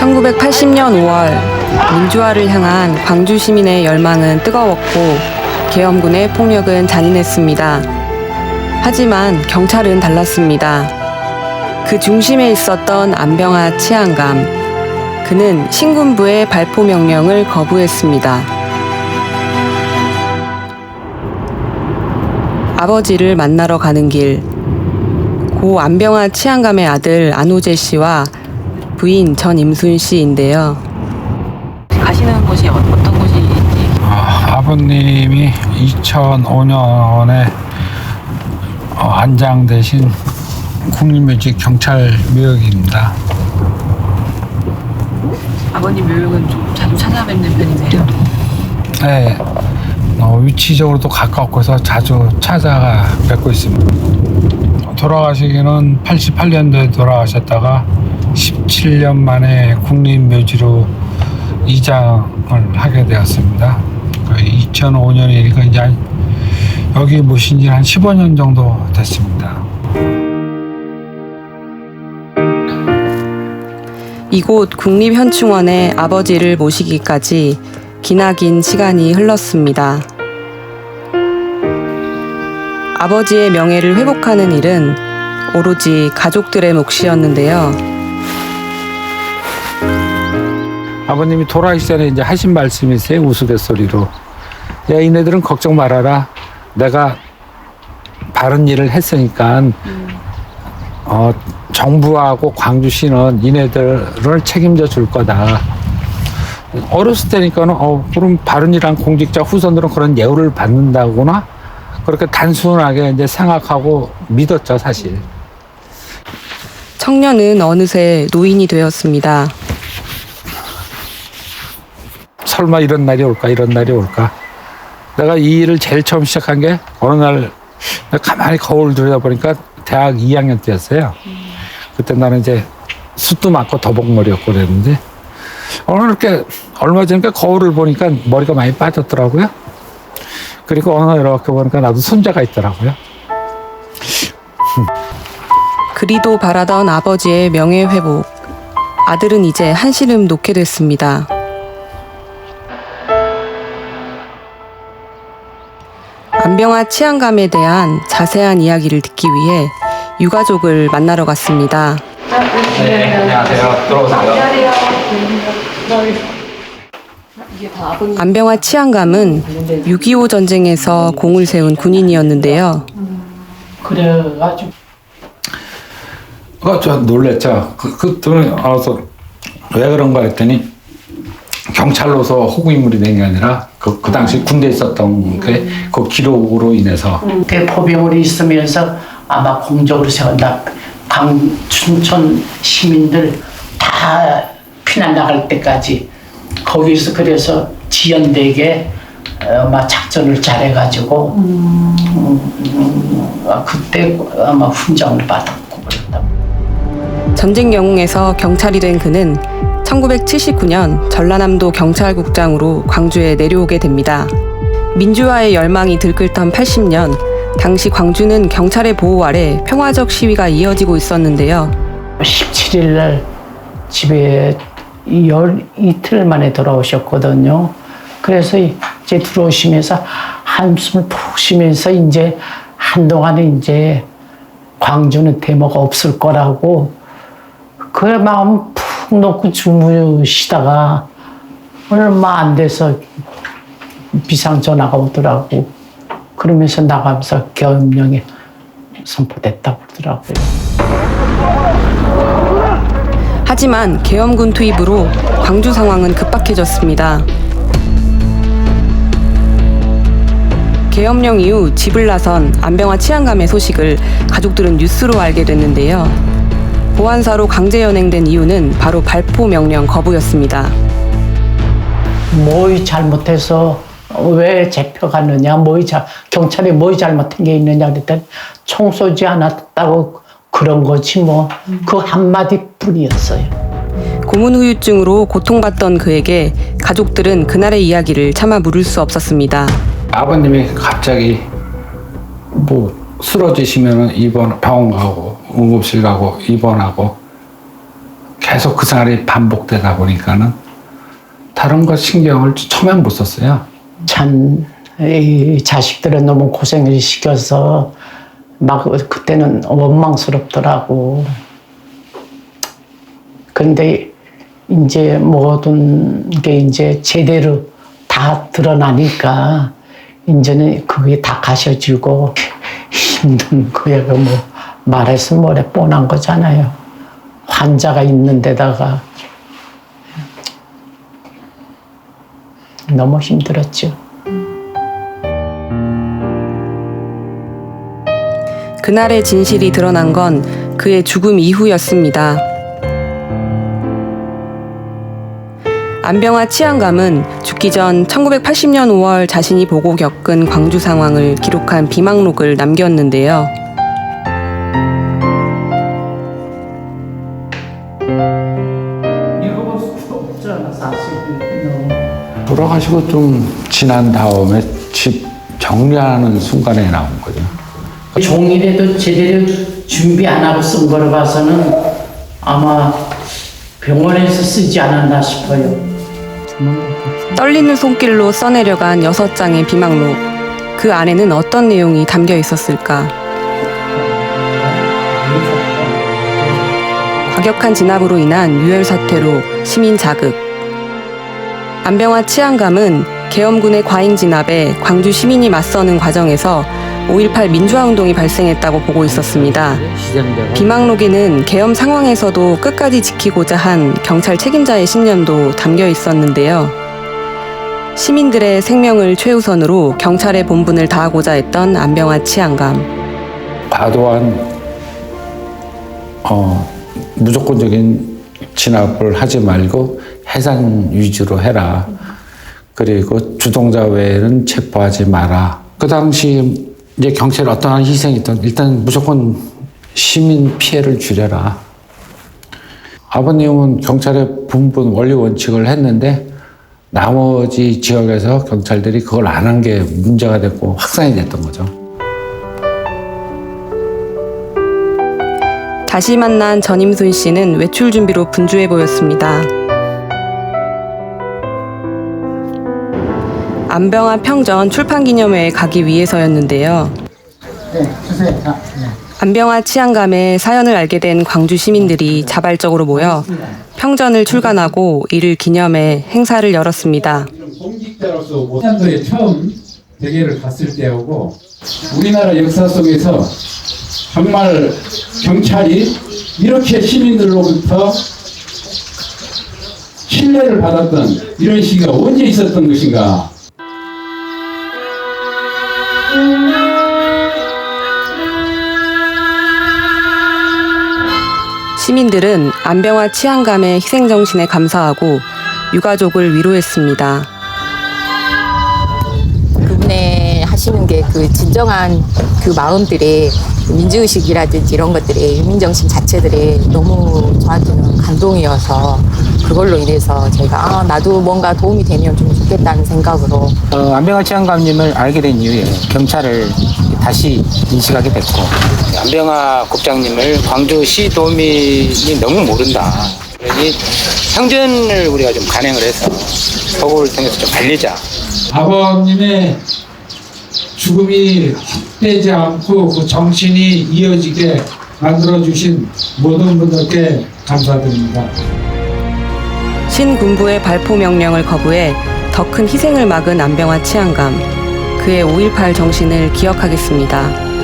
1980년 5월 민주화를 향한 광주 시민의 열망은 뜨거웠고 계엄군의 폭력은 잔인했습니다. 하지만 경찰은 달랐습니다. 그 중심에 있었던 안병화 치안감. 그는 신군부의 발포 명령을 거부했습니다. 아버지를 만나러 가는 길. 고 안병화 치안감의 아들 안호재 씨와 부인 전임순 씨인데요. 가시는 곳이 어떤 곳인지? 아버님이 2005년에 안장되신 국립묘지 경찰묘역입니다. 아버님 묘역은 좀 자주 찾아뵙는 편이세요? 네, 위치적으로도 가깝고 해서 자주 찾아가 뵙고 있습니다. 돌아가시기는 88년도에 돌아가셨다가 17년 만에 국립묘지로 이장을 하게 되었습니다. 2005년이니까 이제 여기 모신 지 한 15년 정도 됐습니다. 이곳 국립현충원에 아버지를 모시기까지 기나긴 시간이 흘렀습니다. 아버지의 명예를 회복하는 일은 오로지 가족들의 몫이었는데요. 아버님이 돌아가시기 전에 이제 하신 말씀이세요. 우스갯소리로. 야, 이네들은 걱정 말아라. 내가 바른 일을 했으니까 정부하고 광주시는 이네들을 책임져 줄 거다. 어렸을 때니까는 그럼 바른 일한 공직자 후손들은 그런 예우를 받는다거나 그렇게 단순하게 이제 생각하고 믿었죠, 사실. 청년은 어느새 노인이 되었습니다. 설마 이런 날이 올까, 이런 날이 올까. 내가 이 일을 제일 처음 시작한 게 어느 날 가만히 거울 들여다보니까 대학 2학년 때였어요. 그때 나는 이제 숱도 많고 더벅머리였고 그랬는데 어느 날 이렇게 얼마 전에 거울을 보니까 머리가 많이 빠졌더라고요. 그리고 어느 날 이렇게 보니까 나도 손자가 있더라고요. 그리도 바라던 아버지의 명예 회복. 아들은 이제 한시름 놓게 됐습니다. 안병화 치안감에 대한 자세한 이야기를 듣기 위해 유가족을 만나러 갔습니다. 네, 안녕하세요. 들어오세요. 안병화 치안감은 6.25 전쟁에서 공을 세운 군인이었는데요. 그래가지고 저 놀랬죠. 그때는 알아서 왜 그런가 했더니 경찰로서 호구인물이 된 게 아니라 그 당시 군대에 있었던 그 기록으로 인해서 그 포병으로 있으면서 아마 공적으로 세운다. 춘천 시민들 다 피난 나갈 때까지 거기서 그래서 지연되게 아마 작전을 잘해가지고 그때 아마 훈장을 받았고 그랬다. 전쟁 영웅에서 경찰이 된 그는 1979년 전라남도 경찰국장으로 광주에 내려오게 됩니다. 민주화의 열망이 들끓던 80년, 당시 광주는 경찰의 보호 아래 평화적 시위가 이어지고 있었는데요. 17일 날 집에 이틀 만에 돌아오셨거든요. 그래서 이제 들어오시면서 한숨을 푹 쉬면서 이제 한동안은 이제 광주는 데모가 없을 거라고 그 마음 푹 놓고 주무시다가 얼마 안 돼서 비상 전화가 오더라고. 그러면서 나가면서 계엄령이 선포됐다고 그러더라고요. 하지만 계엄군 투입으로 광주 상황은 급박해졌습니다. 계엄령 이후 집을 나선 안병화 치안감의 소식을 가족들은 뉴스로 알게 됐는데요. 보안사로 강제 연행된 이유는 바로 발포 명령 거부였습니다. 뭐 잘못해서 왜 잡혀갔느냐, 경찰이 뭐 잘못한 게 있느냐 그랬더니 총 쏘지 않았다고 그런 거지 뭐. 그 한마디 뿐이었어요. 고문 후유증으로 고통받던 그에게 가족들은 그날의 이야기를 차마 물을 수 없었습니다. 아버님이 갑자기 쓰러지시면 병원 가고 응급실 가고 입원하고 계속 그 생활이 반복되다 보니까는 다른 거 신경을 처음엔 못 썼어요. 참, 이 자식들은 너무 고생을 시켜서 막 그때는 원망스럽더라고. 근데 이제 모든 게 이제 제대로 다 드러나니까 이제는 그게 다 가셔지고 힘든 거야. 뭐 말해서 뭐래 뻔한 거잖아요. 환자가 있는 데다가 너무 힘들었죠. 그날의 진실이 드러난 건 그의 죽음 이후였습니다. 안병화 치안감은 죽기 전 1980년 5월 자신이 보고 겪은 광주 상황을 기록한 비망록을 남겼는데요. 돌아가시고 좀 지난 다음에 집 정리하는 순간에 나온 거죠. 종이라도 제대로 준비 안 하고 쓴 거로 봐서는 아마 병원에서 쓰지 않았나 싶어요. 떨리는 손길로 써내려간 6장의 비망록. 그 안에는 어떤 내용이 담겨 있었을까? 과격한 진압으로 인한 유혈 사태로 시민 자극. 안병화 치안감은 계엄군의 과잉 진압에 광주 시민이 맞서는 과정에서 5.18 민주화운동이 발생했다고 보고 있었습니다. 비망록에는 계엄 상황에서도 끝까지 지키고자 한 경찰 책임자의 신념도 담겨 있었는데요. 시민들의 생명을 최우선으로 경찰의 본분을 다하고자 했던 안병화 치안감. 과도한 무조건적인 진압을 하지 말고 해산 위주로 해라. 그리고 주동자 외에는 체포하지 마라. 그 당시 이제 경찰이 어떠한 희생이 있든 일단 무조건 시민 피해를 줄여라. 아버님은 경찰의 본분 원리 원칙을 했는데 나머지 지역에서 경찰들이 그걸 안 한 게 문제가 됐고 확산이 됐던 거죠. 다시 만난 전임순 씨는 외출 준비로 분주해 보였습니다. 안병화 평전 출판기념회에 가기 위해서였는데요. 안병화 치안감의 사연을 알게 된 광주 시민들이 자발적으로 모여 평전을 출간하고 이를 기념해 행사를 열었습니다. 공직자로서 5년도에 처음 대계를 갔을 때하고 우리나라 역사 속에서 정말 경찰이 이렇게 시민들로부터 신뢰를 받았던 이런 시기가 언제 있었던 것인가. 시민들은 안병화 치안감의 희생정신에 감사하고 유가족을 위로했습니다. 그분의 하시는 게 그 진정한 그 마음들이 민주의식이라든지 이런 것들이 유민정신 자체들이 너무 저한테는 감동이어서 그걸로 인해서 제가 나도 뭔가 도움이 되면 좀 좋겠다는 생각으로 안병화 치안감님을 알게 된 이후에 경찰을 다시 인식하게 됐고 안병화 국장님을 광주시 도민이 너무 모른다. 그러니 상전을 우리가 좀 간행을 해서 서구를 통해서 좀 알리자. 아버님의 죽음이 헛되지 않고 그 정신이 이어지게 만들어주신 모든 분들께 감사드립니다. 신군부의 발포 명령을 거부해 더 큰 희생을 막은 안병화 치안감. 그의 5.18 정신을 기억하겠습니다.